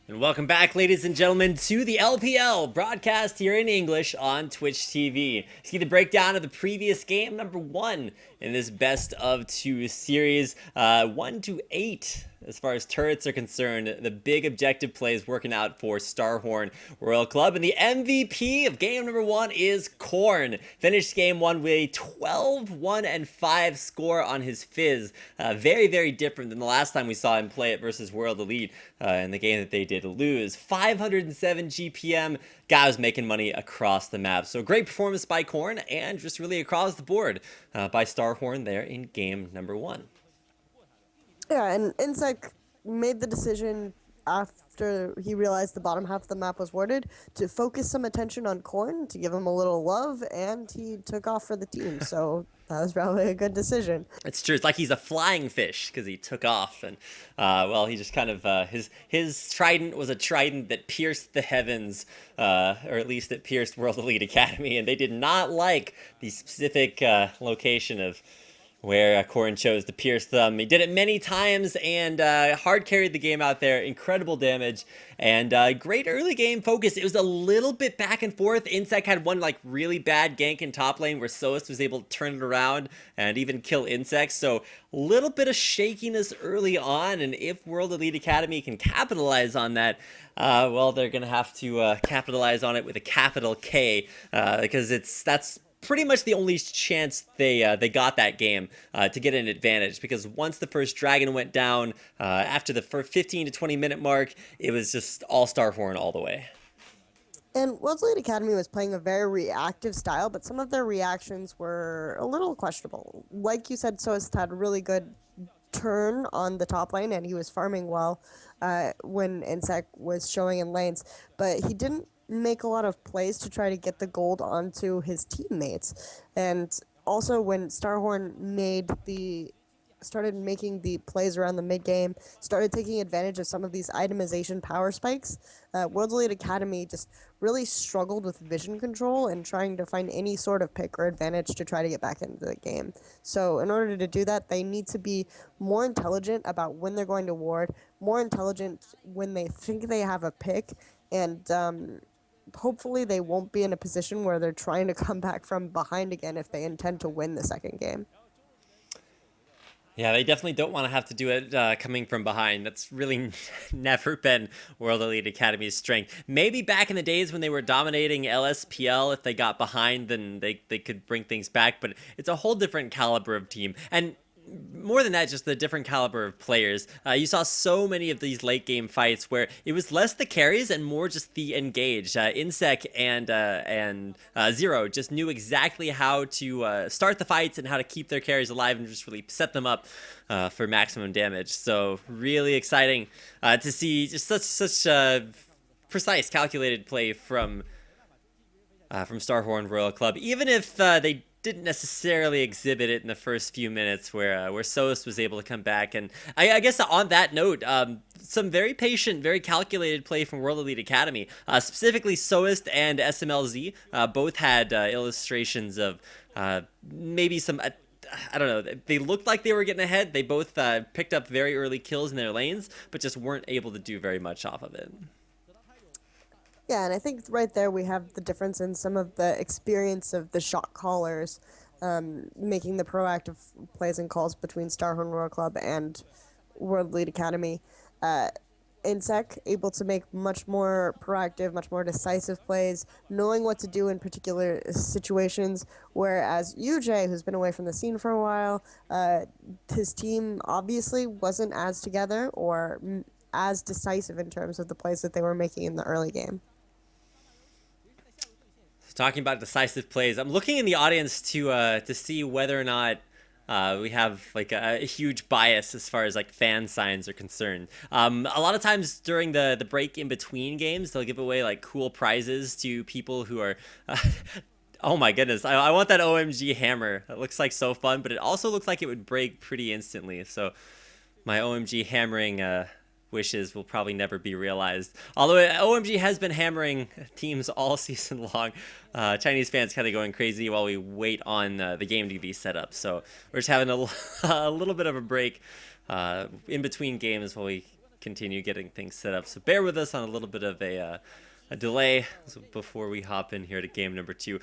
And welcome back, ladies and gentlemen, to the LPL broadcast here in English on Twitch TV. See the breakdown of the previous game, number 1 in this best of 2 series, 1 to 8. As far as turrets are concerned, the big objective play is working out for Starhorn Royal Club. And the MVP of game number 1 is Korn. Finished game 1 with a 12-1-5 score on his Fizz. Very, very different than the last time we saw him play it versus World Elite in the game that they did lose. 507 GPM. Guy was making money across the map. So great performance by Korn and just really across the board by Starhorn there in game number 1. Yeah, and Insec made the decision after he realized the bottom half of the map was warded to focus some attention on Korn, to give him a little love, and he took off for the team. So that was probably a good decision. It's true. It's like he's a flying fish because he took off, and well, he just kind of his trident was a trident that pierced the heavens, or at least it pierced World Elite Academy, and they did not like the specific location of where Korn chose to pierce them. He did it many times and hard carried the game out there. Incredible damage and great early game focus. It was a little bit back and forth. Insec had one like really bad gank in top lane where Soas was able to turn it around and even kill Insec. So a little bit of shakiness early on, and if World Elite Academy can capitalize on that, well, they're gonna have to capitalize on it with a capital K, because that's pretty much the only chance they got that game to get an advantage, because once the first dragon went down, after the first 15 to 20 minute mark, it was just all Starhorn all the way. And World's Elite Academy was playing a very reactive style, but some of their reactions were a little questionable. Like you said, Soas had a really good turn on the top lane, and he was farming well when Insec was showing in lanes, but he didn't make a lot of plays to try to get the gold onto his teammates. And also when Starhorn started making the plays around the mid game, started taking advantage of some of these itemization power spikes, World Elite Academy just really struggled with vision control and trying to find any sort of pick or advantage to try to get back into the game. So in order to do that, they need to be more intelligent about when they're going to ward, more intelligent when they think they have a pick, and hopefully they won't be in a position where they're trying to come back from behind again if they intend to win the second game. Yeah, they definitely don't want to have to do it coming from behind. That's really never been World Elite Academy's strength. Maybe back in the days when they were dominating LSPL, if they got behind, then they could bring things back. But it's a whole different caliber of team. And more than that, just the different caliber of players. You saw so many of these late game fights where it was less the carries and more just the engage. Insec and Zero just knew exactly how to start the fights and how to keep their carries alive and just really set them up for maximum damage. So really exciting to see just such precise, calculated play from Starhorn Royal Club, even if they didn't necessarily exhibit it in the first few minutes where Soas was able to come back. And I guess on that note, some very patient, very calculated play from World Elite Academy, specifically Soas and SMLZ, both had illustrations of maybe some... I don't know. They looked like they were getting ahead. They both picked up very early kills in their lanes, but just weren't able to do very much off of it. Yeah, and I think right there we have the difference in some of the experience of the shot callers making the proactive plays and calls between Starhorn Royal Club and World Elite Academy. Insec able to make much more proactive, much more decisive plays, knowing what to do in particular situations, whereas UJ, who's been away from the scene for a while, his team obviously wasn't as together or as decisive in terms of the plays that they were making in the early game. Talking about decisive plays, I'm looking in the audience to see whether or not we have like a huge bias as far as like fan signs are concerned. A lot of times during the break in between games, they'll give away like cool prizes to people who are oh my goodness, I want that OMG hammer. It looks like so fun, but it also looks like it would break pretty instantly. So my OMG hammering wishes will probably never be realized. Although OMG has been hammering teams all season long. Chinese fans kind of going crazy while we wait on the game to be set up. So we're just having a little bit of a break in between games while we continue getting things set up. So bear with us on a little bit of a delay before we hop in here to game number 2.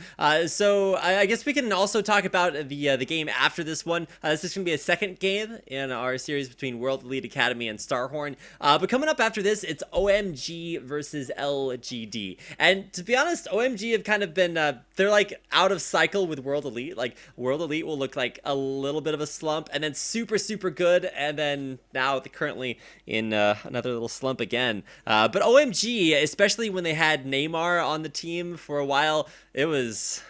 So I guess we can also talk about the game after this one. This is going to be a second game in our series between World Elite Academy and Starhorn. But coming up after this, it's OMG versus LGD. And to be honest, OMG have kind of been, they're like out of cycle with World Elite. Like World Elite will look like a little bit of a slump and then super, super good. And then now currently in another little slump again. But OMG, especially when they had Neymar on the team for a while, it was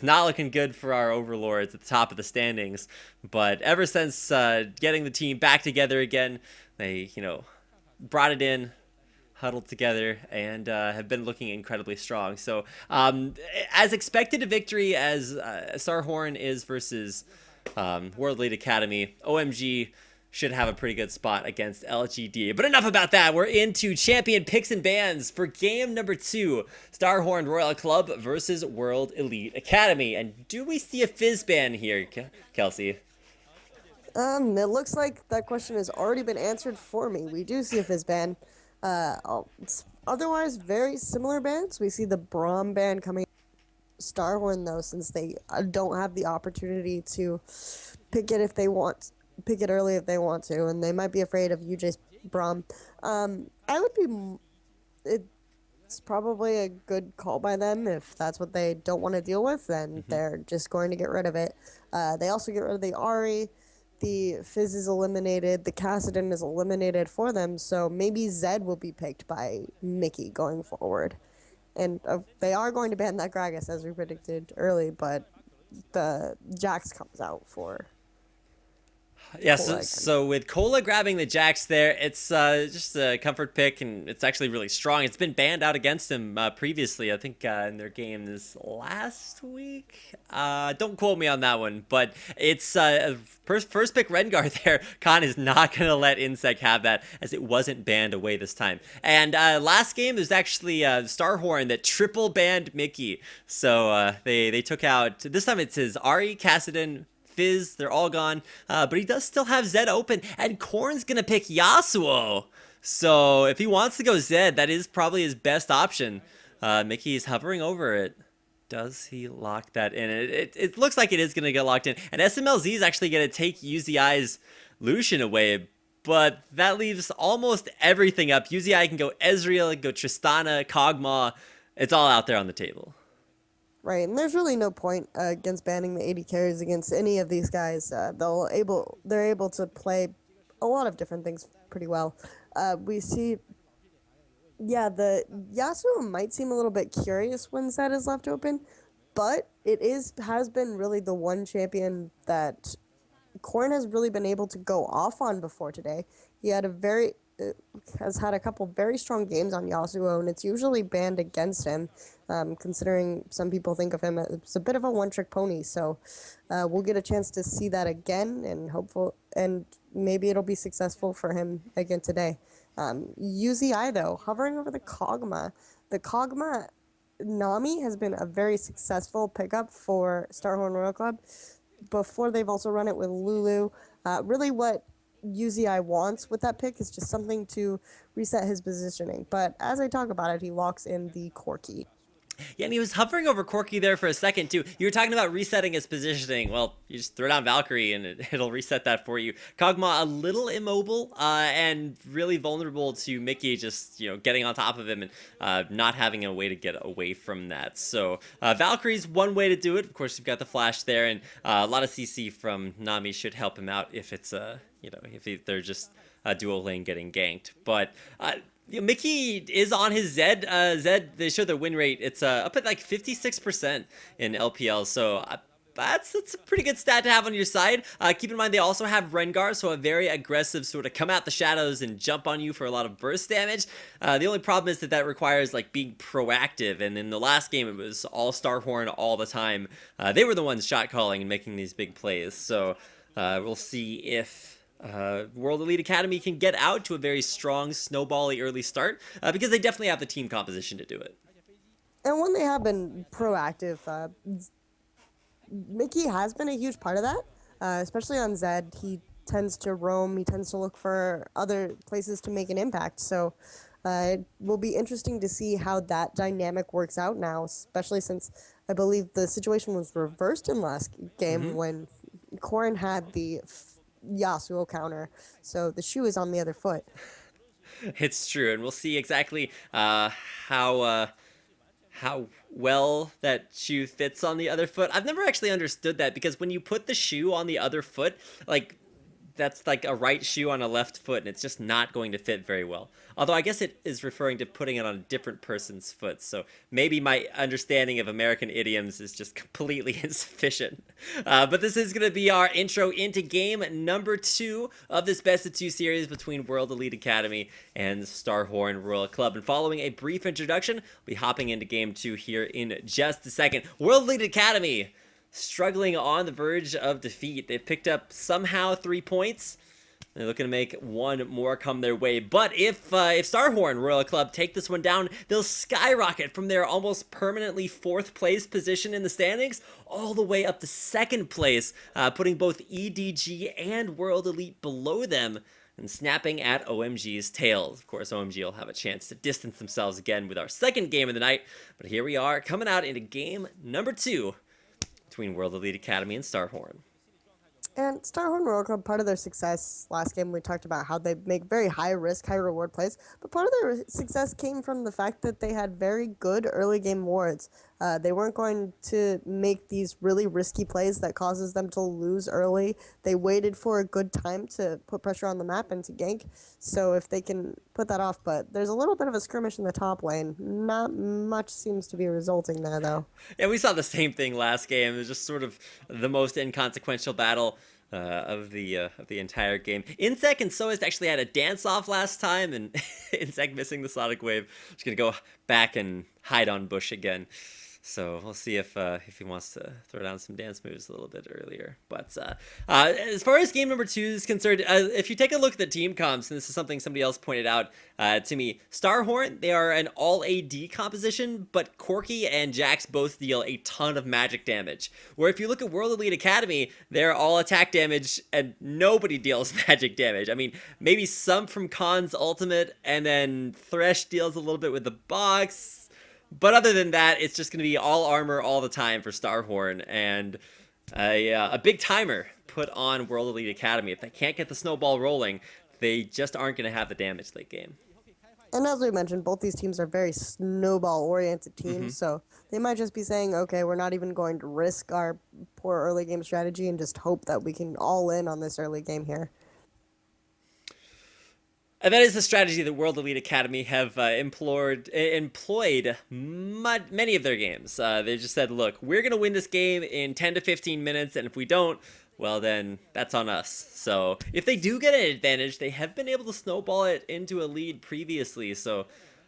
not looking good for our overlords at the top of the standings. But ever since getting the team back together again, they brought it in, huddled together, and have been looking incredibly strong. So as expected, a victory as Starhorn is versus World Elite Academy. OMG should have a pretty good spot against LGD. But enough about that. We're into champion picks and bans for game number 2. Starhorn Royal Club versus World Elite Academy. And do we see a fizz ban here, Kelsey? It looks like that question has already been answered for me. We do see a fizz ban. Otherwise, very similar bans. We see the Braum ban coming. Starhorn, though, since they don't have the opportunity to pick it early if they want to, and they might be afraid of UJ's Braum. It's probably a good call by them. If that's what they don't want to deal with, then they're just going to get rid of it. They also get rid of the Ari. The Fizz is eliminated. The Kassadin is eliminated for them, so maybe Zed will be picked by Mickey going forward. And they are going to ban that Gragas, as we predicted early, but the Jax comes out for... Yeah, so with Cola grabbing the Jax there, it's just a comfort pick, and it's actually really strong. It's been banned out against him previously, I think in their game this last week. Don't quote me on that one, but it's first pick Rengar there. Khan is not going to let Insec have that, as it wasn't banned away this time. And last game, there's actually Starhorn that triple banned Mickey. So they took out, this time it's his Ari, Kassadin, Fizz, they're all gone, but he does still have Zed open, and Korn's gonna pick Yasuo. So if he wants to go Zed, that is probably his best option. Mickey is hovering over it. Does he lock that in? It looks like it is gonna get locked in, and SMLZ is actually gonna take UZI's Lucian away, but that leaves almost everything up. UZI can go Ezreal, go Tristana, Kog'Maw. It's all out there on the table. Right, and there's really no point against banning the AD carries against any of these guys. They're able to play a lot of different things pretty well. We see, the Yasuo might seem a little bit curious when Zed is left open, but has been really the one champion that Korn has really been able to go off on before today. He had has had a couple very strong games on Yasuo, and it's usually banned against him, considering some people think of him as a bit of a one-trick pony. So we'll get a chance to see that again, and maybe it'll be successful for him again today. UZI, though, hovering over the Kog'Maw. The Kog'Maw Nami has been a very successful pickup for Starhorn Royal Club. Before, they've also run it with Lulu. Really what UZI wants with that pick is just something to reset his positioning. But as I talk about it, he locks in the Corki. Yeah, and he was hovering over Corki there for a second, too. You were talking about resetting his positioning. Well, you just throw down Valkyrie, and it'll reset that for you. Kog'Maw a little immobile and really vulnerable to Mickey just, getting on top of him and not having a way to get away from that. So Valkyrie's one way to do it. Of course, you've got the flash there, and a lot of CC from Nami should help him out if it's, if they're just dual lane getting ganked. But... Mickey is on his Zed. They show the win rate. It's up at like 56% in LPL. So that's a pretty good stat to have on your side. Keep in mind they also have Rengar, so a very aggressive sort of come out the shadows and jump on you for a lot of burst damage. The only problem is that requires like being proactive. And in the last game, it was all Starhorn all the time. They were the ones shot calling and making these big plays. So we'll see if World Elite Academy can get out to a very strong, snowbally early start, because they definitely have the team composition to do it. And when they have been proactive, Mickey has been a huge part of that, especially on Zed. He tends to roam. He tends to look for other places to make an impact. So it will be interesting to see how that dynamic works out now, especially since I believe the situation was reversed in last game when Corrin had the Yasuo counter. So the shoe is on the other foot. It's true, and we'll see exactly how well that shoe fits on the other foot. I've never actually understood that, because when you put the shoe on the other foot, like, that's like a right shoe on a left foot, and it's just not going to fit very well. Although I guess it is referring to putting it on a different person's foot, so maybe my understanding of American idioms is just completely insufficient. But this is going to be our intro into game number 2 of this best of 2 series between World Elite Academy and Starhorn Royal Club. And following a brief introduction, we'll be hopping into game 2 here in just a second. World Elite Academy struggling on the verge of defeat. They've picked up somehow 3 points. They're looking to make one more come their way. But if Starhorn Royal Club take this one down, they'll skyrocket from their almost permanently 4th place position in the standings all the way up to 2nd place, putting both EDG and World Elite below them and snapping at OMG's tails. Of course, OMG will have a chance to distance themselves again with our 2nd game of the night. But here we are, coming out into game number 2 between World Elite Academy and Starhorn. And Starhorn Royal Club, part of their success last game, we talked about how they make very high risk, high reward plays. But part of their success came from the fact that they had very good early game wards. They weren't going to make these really risky plays that causes them to lose early. They waited for a good time to put pressure on the map and to gank. So if they can put that off, but there's a little bit of a skirmish in the top lane. Not much seems to be resulting there, though. Yeah, we saw the same thing last game. It was just sort of the most inconsequential battle of the entire game. Insec and Soist actually had a dance-off last time, and Insec missing the Sonic Wave. Just going to go back and hide on Bush again. So we'll see if he wants to throw down some dance moves a little bit earlier. But as far as game number 2 is concerned, if you take a look at the team comps, and this is something somebody else pointed out to me, Starhorn, they are an all AD composition, but Corki and Jax both deal a ton of magic damage. Where if you look at World Elite Academy, they're all attack damage, and nobody deals magic damage. I mean, maybe some from Khan's ultimate, and then Thresh deals a little bit with the box. But other than that, it's just going to be all armor all the time for Starhorn, and a big timer put on World Elite Academy. If they can't get the snowball rolling, they just aren't going to have the damage late game. And as we mentioned, both these teams are very snowball-oriented teams, so they might just be saying, okay, we're not even going to risk our poor early game strategy and just hope that we can all in on this early game here. And that is the strategy that World Elite Academy have employed many of their games. They just said, look, we're going to win this game in 10 to 15 minutes, and if we don't, well, then that's on us. So if they do get an advantage, they have been able to snowball it into a lead previously, so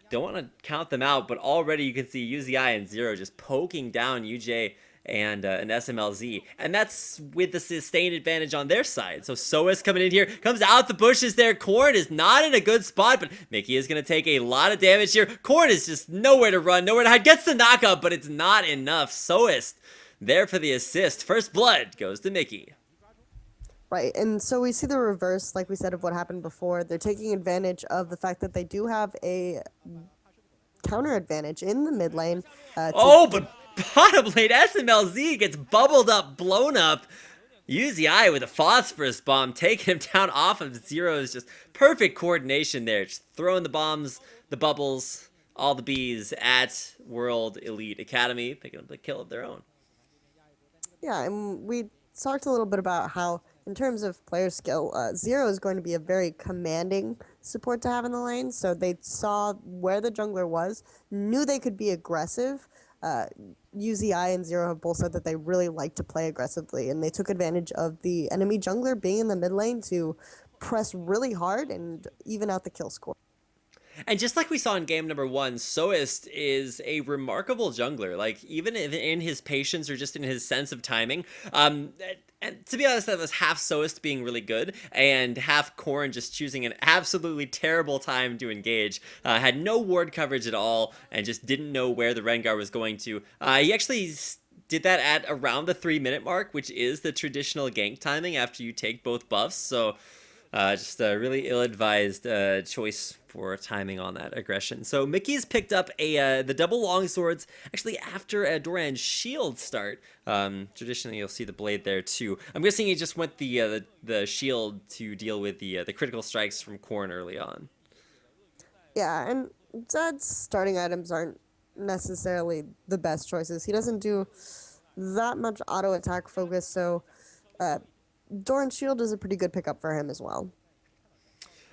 don't want to count them out, but already you can see UZI and Zero just poking down UJ and an SMLZ, and that's with the sustained advantage on their side. So Soas coming in here, comes out the bushes there. Corrin is not in a good spot, but Mickey is going to take a lot of damage here. Corrin is just nowhere to run, nowhere to hide. Gets the knockup, but it's not enough. Soas there for the assist. First blood goes to Mickey. Right, and so we see the reverse, like we said, of what happened before. They're taking advantage of the fact that they do have a counter advantage in the mid lane. But bottom lane, SMLZ gets bubbled up, blown up. UZI with a phosphorus bomb, taking him down off of Zero's. Just perfect coordination there. Just throwing the bombs, the bubbles, all the bees at World Elite Academy, picking up the kill of their own. Yeah, and we talked a little bit about how, in terms of player skill, Zero is going to be a very commanding support to have in the lane. So they saw where the jungler was, knew they could be aggressive. UZI and Zero have both said that they really like to play aggressively, and they took advantage of the enemy jungler being in the mid lane to press really hard and even out the kill score. And just like we saw in game number 1, Soist is a remarkable jungler. Like, even in his patience or just in his sense of timing. And to be honest, that was half Soist being really good and half Corrin just choosing an absolutely terrible time to engage. Had no ward coverage at all and just didn't know where the Rengar was going to. He actually did that at around the 3-minute mark, which is the traditional gank timing after you take both buffs. So just a really ill-advised choice for timing on that aggression. So Mickey's picked up the double longswords actually after a Doran's shield start. Traditionally, you'll see the blade there too. I'm guessing he just went the shield to deal with the critical strikes from Korn early on. Yeah, and Zed's starting items aren't necessarily the best choices. He doesn't do that much auto attack focus, so Doran's shield is a pretty good pickup for him as well.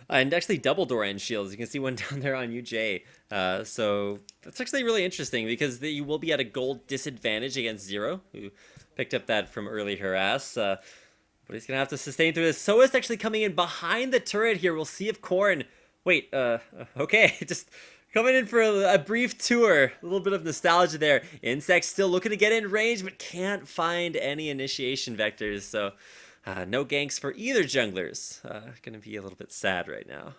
And actually double Doran shields. You can see one down there on UJ. So that's actually really interesting because you will be at a gold disadvantage against Zero, who picked up that from early harass. But he's going to have to sustain through this. Soist actually coming in behind the turret here. We'll see if Korn... Wait, okay, just coming in for a brief tour. A little bit of nostalgia there. Insect still looking to get in range, but can't find any initiation vectors. So no ganks for either junglers. Gonna be a little bit sad right now.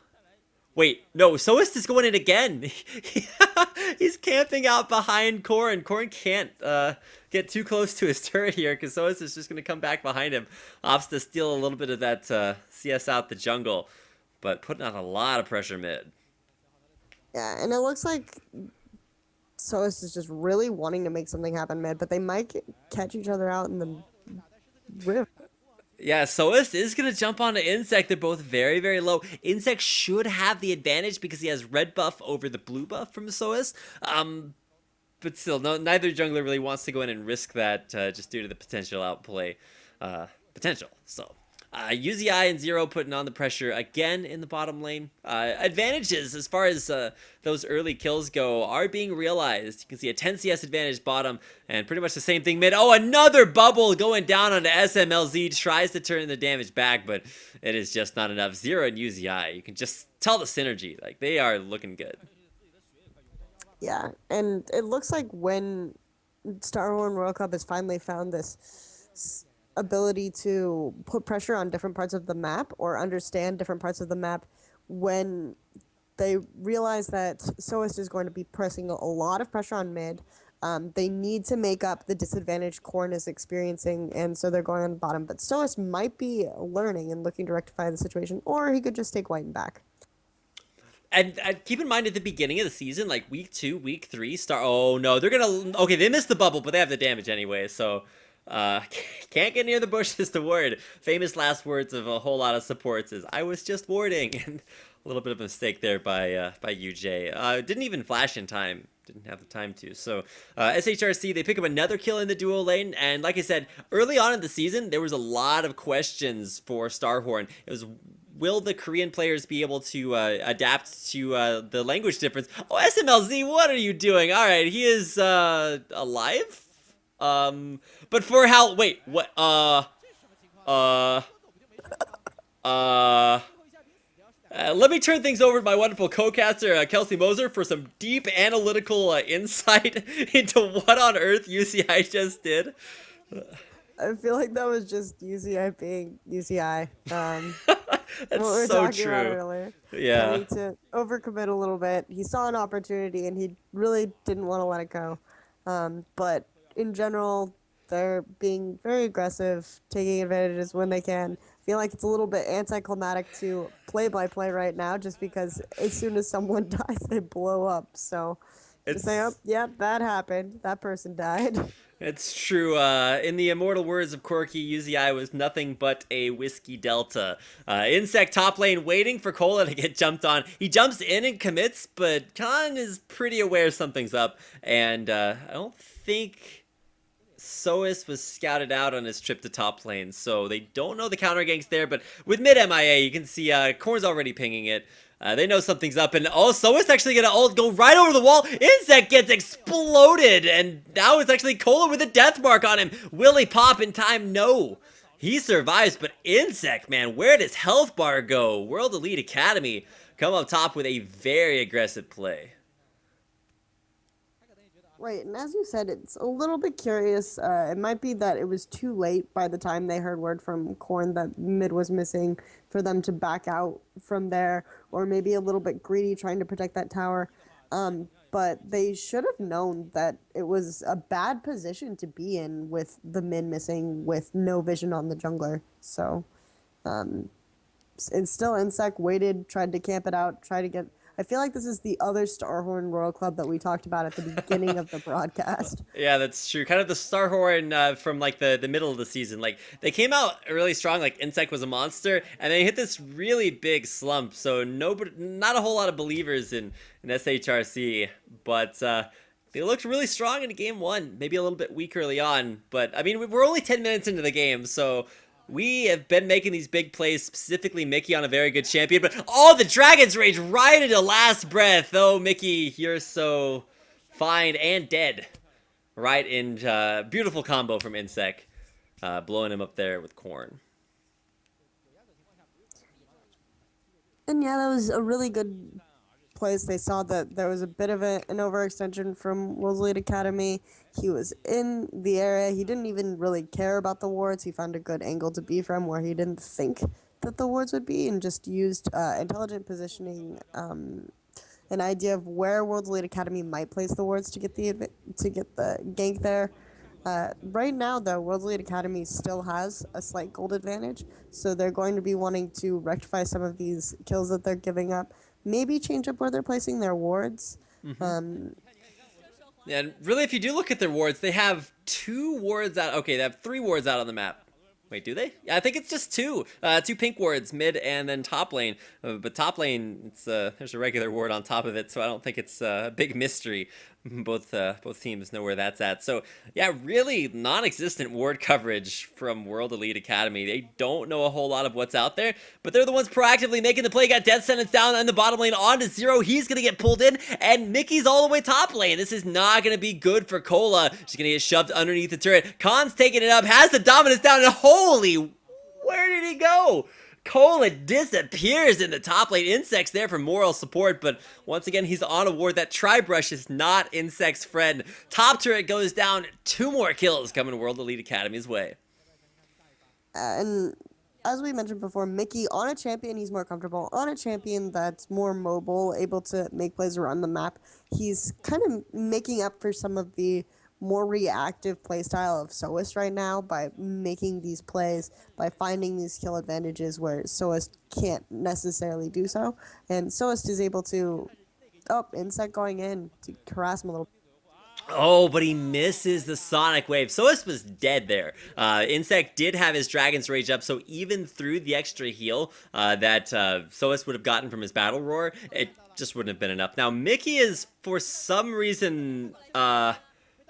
Wait, no, Soist is going in again. He's camping out behind Korn. Korn can't get too close to his turret here because Soist is just gonna come back behind him. Opts to steal a little bit of that CS out the jungle, but putting on a lot of pressure mid. Yeah, and it looks like Soist is just really wanting to make something happen mid, but they might catch each other out in the rift. Yeah, Soist is going to jump onto Insect. They're both very, very low. Insect should have the advantage because he has red buff over the blue buff from Soist. But still, neither jungler really wants to go in and risk that just due to the potential outplay potential. So UZI and Zero putting on the pressure again in the bottom lane. Advantages as far as those early kills go are being realized. You can see a 10 CS advantage bottom and pretty much the same thing mid. Oh, another bubble going down onto SMLZ. Tries to turn the damage back, but it is just not enough. Zero and UZI, you can just tell the synergy. Like, they are looking good. Yeah, and it looks like when Starhorn World Cup has finally found this ability to put pressure on different parts of the map or understand different parts of the map, when they realize that Soist is going to be pressing a lot of pressure on mid, they need to make up the disadvantage Korn is experiencing, and so they're going on the bottom. But Soist might be learning and looking to rectify the situation, or he could just take white and back. And keep in mind at the beginning of the season, like week 2, week 3, oh no, they're gonna, okay, they missed the bubble, but they have the damage anyway, so can't get near the bushes to ward. Famous last words of a whole lot of supports is, I was just warding. And a little bit of a mistake there by UJ. Didn't even flash in time. Didn't have the time to. So SHRC, they pick up another kill in the duo lane. And like I said, early on in the season, there was a lot of questions for Starhorn. It was, will the Korean players be able to adapt to the language difference? Oh, SMLZ, what are you doing? All right, he is alive? But for how, wait, what, let me turn things over to my wonderful co-caster, Kelsey Moser, for some deep analytical insight into what on earth UCI just did. I feel like that was just UCI being UCI. That's what we were so talking about true. earlier. Yeah. I need to overcommit a little bit. He saw an opportunity and he really didn't want to let it go. But in general, they're being very aggressive, taking advantages when they can. I feel like it's a little bit anticlimactic to play-by-play right now, just because as soon as someone dies, they blow up. So just say, oh, yep, that happened. That person died. It's true. In the immortal words of Corky, UZI was nothing but a whiskey delta. Insect top lane waiting for Cola to get jumped on. He jumps in and commits, but Khan is pretty aware something's up. And I don't think Soist was scouted out on his trip to top lane, so they don't know the counter ganks there. But with mid MIA, you can see Korn's already pinging it. They know something's up, and Soist actually gonna go right over the wall. Insect gets exploded, and now it's actually Cola with a death mark on him. Will he pop in time? No. He survives, but Insect, man, where does health bar go? World Elite Academy come up top with a very aggressive play. Right, and as you said, it's a little bit curious. It might be that it was too late by the time they heard word from Korn that mid was missing for them to back out from there, or maybe a little bit greedy trying to protect that tower. but they should have known that it was a bad position to be in with the mid missing, with no vision on the jungler. So, and still Insec waited, tried to camp it out, tried to get. I feel like this is the other Starhorn Royal Club that we talked about at the beginning of the broadcast. Yeah, that's true. Kind of the Starhorn from like the middle of the season. Like they came out really strong. Like Insect was a monster, and they hit this really big slump. So not a whole lot of believers in SHRC, but they looked really strong in game one. Maybe a little bit weak early on, but I mean we're only 10 minutes into the game, so. We have been making these big plays, specifically Mickey on a very good champion, but the Dragon's Rage right into last breath. Oh, Mickey, you're so fine and dead. Right in beautiful combo from Insec, blowing him up there with Corn. And yeah, that was a really good place. They saw that there was a bit of an overextension from World's Elite Academy. He was in the area. He didn't even really care about the wards. He found a good angle to be from where he didn't think that the wards would be, and just used intelligent positioning, an idea of where World's Elite Academy might place the wards to get the gank there. Right now, though, World's Elite Academy still has a slight gold advantage, so they're going to be wanting to rectify some of these kills that they're giving up. Maybe change up where they're placing their wards. Yeah, and really, if you do look at their wards, they have 2 wards out. Okay, they have 3 wards out on the map. Wait, do they? Yeah, I think it's just 2. 2 pink wards, mid and then top lane. But top lane, it's there's a regular ward on top of it, so I don't think it's a big mystery. Both teams know where that's at. So yeah, really non-existent ward coverage from World Elite Academy. They don't know a whole lot of what's out there, but they're the ones proactively making the play. Got Death Sentence down in the bottom lane onto 0. He's gonna get pulled in, and Mickey's all the way top lane. This is not gonna be good for Cola. She's gonna get shoved underneath the turret. Khan's taking it up, has the dominance down, and holy, where did he go? Cola disappears in the top lane. Insect's there for moral support, but once again, he's on a ward. That Tri-Brush is not Insect's friend. Top turret goes down. 2 more kills coming World Elite Academy's way. And as we mentioned before, Mickey, on a champion, he's more comfortable. On a champion that's more mobile, able to make plays around the map, he's kind of making up for some of the more reactive playstyle of Soist right now by making these plays, by finding these kill advantages where Soist can't necessarily do so. And Soist is able to, Insect going in to harass him a little. Oh, but he misses the Sonic Wave. Soist was dead there. Insect did have his Dragon's Rage up, so even through the extra heal that Soist would have gotten from his Battle Roar, it just wouldn't have been enough. Now, Mickey is, for some reason...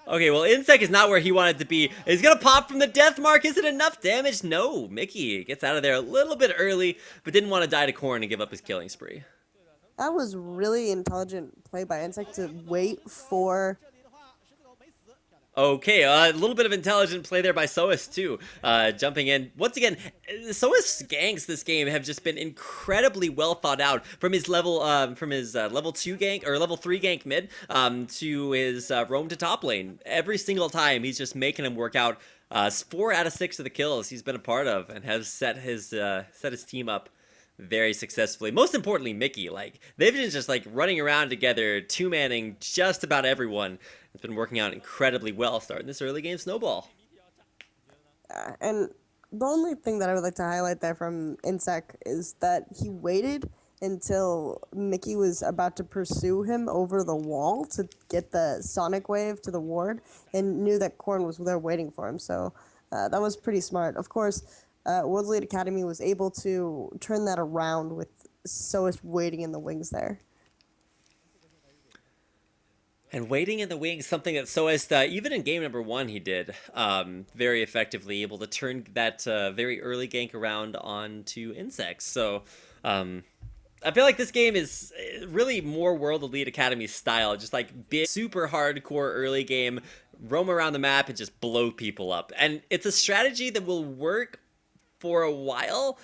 Okay, well, Insect is not where he wanted to be. He's gonna pop from the death mark. Is it enough damage? No. Mickey gets out of there a little bit early, but didn't want to die to Corn and give up his killing spree. That was really intelligent play by Insect to wait for... Okay, a little bit of intelligent play there by Soist too, jumping in. Once again, Soist's ganks this game have just been incredibly well thought out, from his level 2 gank, or level 3 gank mid, to his roam to top lane. Every single time, he's just making him work out. 4 out of 6 of the kills he's been a part of, and has set his team up very successfully. Most importantly, Mickey, like, they've been just like running around together, 2-manning just about everyone. It's been working out incredibly well starting this early game snowball. And the only thing that I would like to highlight there from Insect is that he waited until Mickey was about to pursue him over the wall to get the Sonic Wave to the ward, and knew that Corn was there waiting for him. So that was pretty smart. Of course, World's Elite Academy was able to turn that around with Soist waiting in the wings there. And waiting in the wings, something that Soist, even in game number 1, he did very effectively, able to turn that very early gank around onto Insects. So I feel like this game is really more World Elite Academy style, just like big, super hardcore early game, roam around the map and just blow people up. And it's a strategy that will work for a while,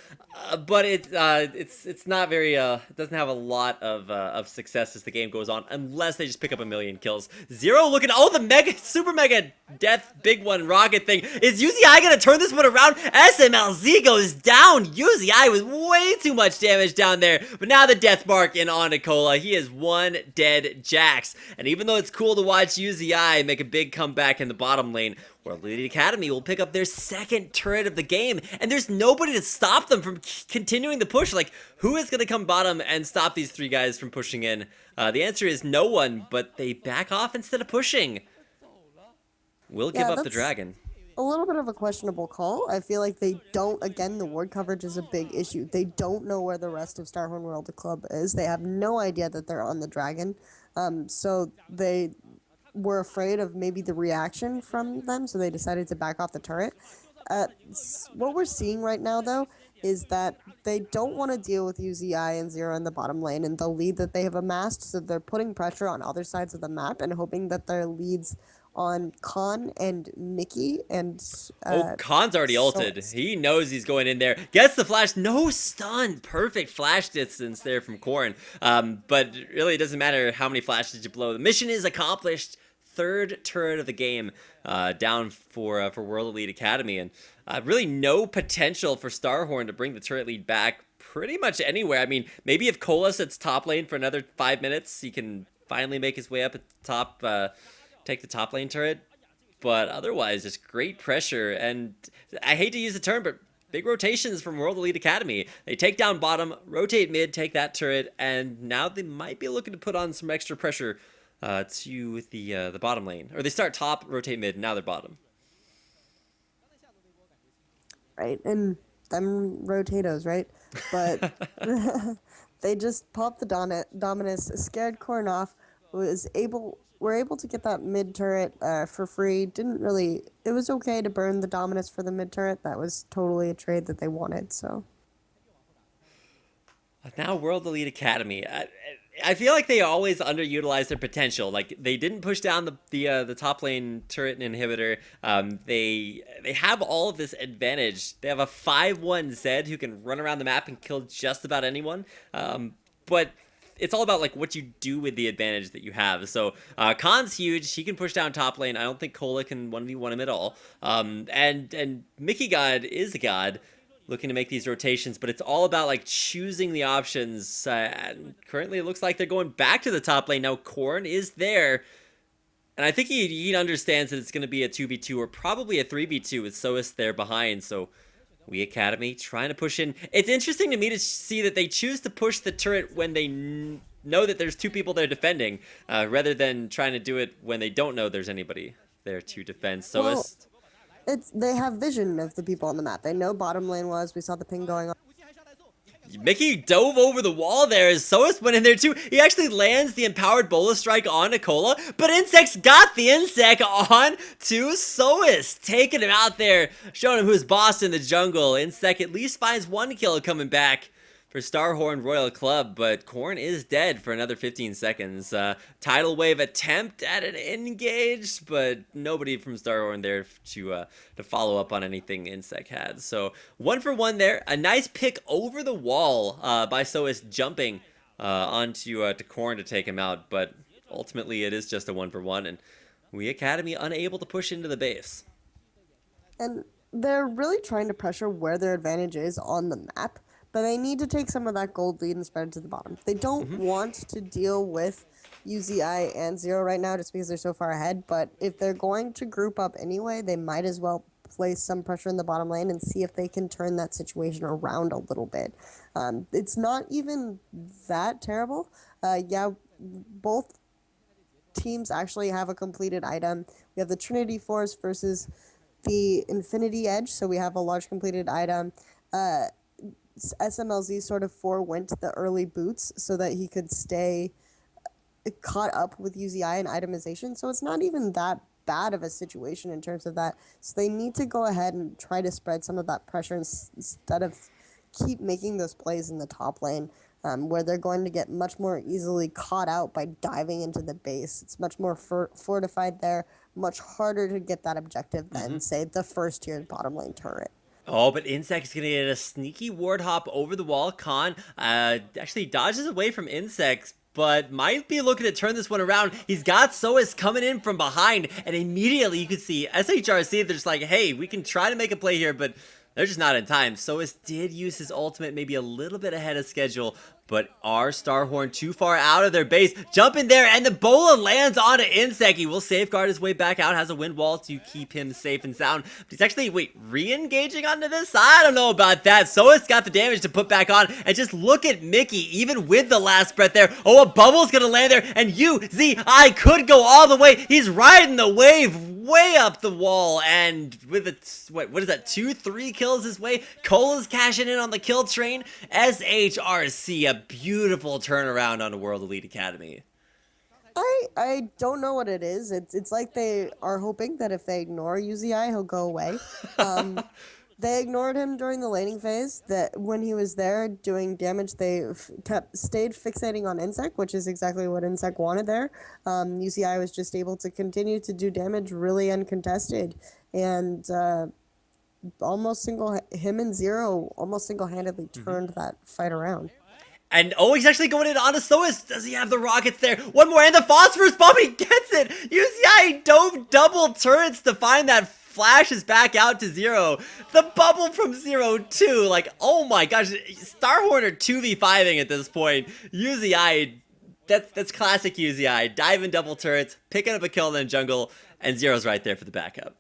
but it's not very it doesn't have a lot of success as the game goes on, unless they just pick up a million kills. Zero looking, oh, the mega super mega death big one rocket thing. Is UZI gonna turn this one around? SMLZ goes down. UZI with way too much damage down there, but now the death mark in on Nicola. He is one dead Jax, and even though it's cool to watch UZI make a big comeback in the bottom lane, World Elite Academy will pick up their second turret of the game, and there's nobody to stop them from continuing the push. Like, who is going to come bottom and stop these three guys from pushing in? The answer is no one, but they back off instead of pushing. We'll give up the dragon. A little bit of a questionable call. I feel like they don't, again, the ward coverage is a big issue. They don't know where the rest of Starhorn World Club is. They have no idea that they're on the dragon. So they were afraid of maybe the reaction from them, so they decided to back off the turret. What we're seeing right now, though, is that they don't want to deal with UZI and Zero in the bottom lane and the lead that they have amassed, so they're putting pressure on other sides of the map and hoping that their leads on Khan and Mickey and Khan's already ulted. He knows he's going in there. Gets the flash. No stun. Perfect flash distance there from Corrin. But really, it doesn't matter how many flashes you blow. The mission is accomplished. Third turret of the game down for World Elite Academy. And really no potential for Starhorn to bring the turret lead back pretty much anywhere. I mean, maybe if Cola sits top lane for another 5 minutes, he can finally make his way up at the top, take the top lane turret, but otherwise just great pressure. And I hate to use the term, but big rotations from World Elite Academy. They take down bottom, rotate mid, take that turret, and now they might be looking to put on some extra pressure to the bottom lane. Or they start top, rotate mid, and now they're bottom. Right, and them rotatos, right? But they just popped the Dominus, scared Corrin off, were able to get that mid turret for free. It was okay to burn the Dominus for the mid turret. That was totally a trade that they wanted, so. Now World Elite Academy. I feel like they always underutilize their potential. Like, they didn't push down the top lane turret and inhibitor. They have all of this advantage. They have a 5-1 Zed who can run around the map and kill just about anyone. But it's all about like what you do with the advantage that you have. So Khan's huge. He can push down top lane. I don't think Cola can 1v1 him at all. And Mickey God is a god looking to make these rotations, but it's all about like choosing the options. And currently it looks like they're going back to the top lane. Now Corrin is there, and I think he understands that it's going to be a 2v2 or probably a 3v2 with Soas there behind. So WEA Academy trying to push in. It's interesting to me to see that they choose to push the turret when they know that there's two people there defending, rather than trying to do it when they don't know there's anybody there to defend. So well, they have vision of the people on the map. They know bottom lane was. We saw the ping going on. Mickey dove over the wall there as Soas went in there too. He actually lands the empowered Bola Strike on Nicola, but Insect's got the Insect on to Soas, taking him out there, showing him who's boss in the jungle. Insect at least finds one kill coming back for Starhorn Royal Club, but Corrin is dead for another 15 seconds. Tidal Wave attempt at an engage, but nobody from Starhorn there to follow up on anything Insect had. So 1 for 1 there. A nice pick over the wall by Soas jumping onto to Corrin to take him out, but ultimately it is just a 1 for 1, and WEA Academy unable to push into the base. And they're really trying to pressure where their advantage is on the map, but they need to take some of that gold lead and spread it to the bottom. They don't want to deal with UZI and Zero right now just because they're so far ahead, but if they're going to group up anyway, they might as well place some pressure in the bottom lane and see if they can turn that situation around a little bit. It's not even that terrible. Yeah, both teams actually have a completed item. We have the Trinity Force versus the Infinity Edge, so we have a large completed item. SMLZ sort of forewent the early boots so that he could stay caught up with UZI and itemization, so it's not even that bad of a situation in terms of that. So they need to go ahead and try to spread some of that pressure instead of keep making those plays in the top lane, where they're going to get much more easily caught out by diving into the base. It's much more fortified there, much harder to get that objective than, say, the first tier bottom lane turret. Oh, but Insect's gonna get a sneaky ward hop over the wall. Khan actually dodges away from Insects, but might be looking to turn this one around. He's got Soas coming in from behind, and immediately you can see SHRC, they're just like, hey, we can try to make a play here, but they're just not in time. Soas did use his ultimate maybe a little bit ahead of schedule, but are Starhorn too far out of their base? Jump in there, and the bola lands onto Insect. He will safeguard his way back out, has a wind wall to keep him safe and sound. But he's actually, wait, re-engaging onto this? I don't know about that. Soas got the damage to put back on, and just look at Mickey, even with the last breath there. Oh, a bubble's gonna land there, and UZI could go all the way. He's riding the wave way up the wall, and with a, what is that, 2-3 kills his way? Cola's cashing in on the kill train. SHRC, a beautiful turnaround on the World Elite Academy. I don't know what it is. It's like they are hoping that if they ignore UZI, he'll go away. They ignored him during the laning phase. That when he was there doing damage, they stayed fixating on Insect, which is exactly what Insect wanted there. UZI was just able to continue to do damage really uncontested, and almost him and Zero almost single-handedly turned that fight around. And oh, he's actually going in onto Soas. Does he have the rockets there? One more, and the phosphorus bomb, he gets it! UZI dove double turrets to find that flashes back out to Zero. The bubble from Zero too. Like, oh my gosh, Starhorn are 2v5ing at this point. UZI, that's classic UZI. Diving double turrets, picking up a kill in the jungle, and Zero's right there for the backup.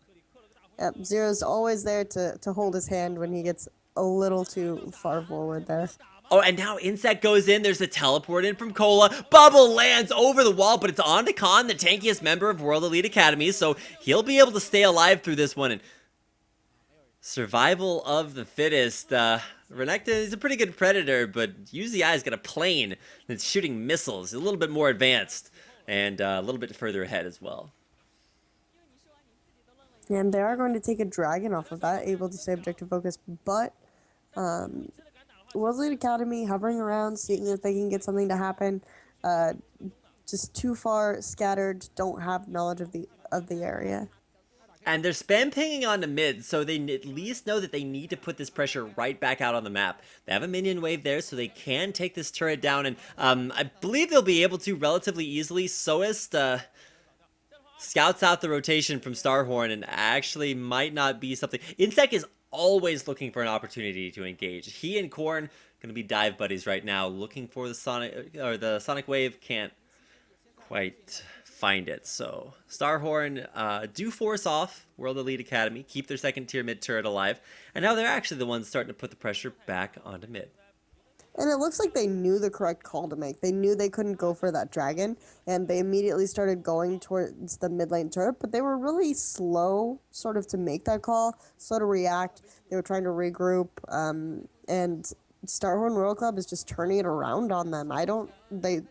Yep, Zero's always there to hold his hand when he gets a little too far forward there. Oh, and now Insect goes in. There's a teleport in from Cola. Bubble lands over the wall, but it's on to Khan, the tankiest member of World Elite Academy, so he'll be able to stay alive through this one. And survival of the fittest. Renekton is a pretty good predator, but UZI's got a plane that's shooting missiles, a little bit more advanced, and a little bit further ahead as well. And they are going to take a dragon off of that, able to stay objective focused, but World Elite Academy hovering around, seeing if they can get something to happen. Just too far scattered, don't have knowledge of the area. And they're spam pinging on the mid, so they at least know that they need to put this pressure right back out on the map. They have a minion wave there, so they can take this turret down, and I believe they'll be able to relatively easily. Soist scouts out the rotation from Starhorn, and actually might not be something. Insect is always looking for an opportunity to engage. He and Korn gonna be dive buddies right now, looking for the sonic wave. Can't quite find it. So Starhorn do force off World Elite Academy, keep their second tier mid turret alive, and now they're actually the ones starting to put the pressure back onto mid. And it looks like they knew the correct call to make. They knew they couldn't go for that dragon, and they immediately started going towards the mid lane turret, but they were really slow sort of to make that call, slow to react. They were trying to regroup, and Starhorn Royal Club is just turning it around on them. They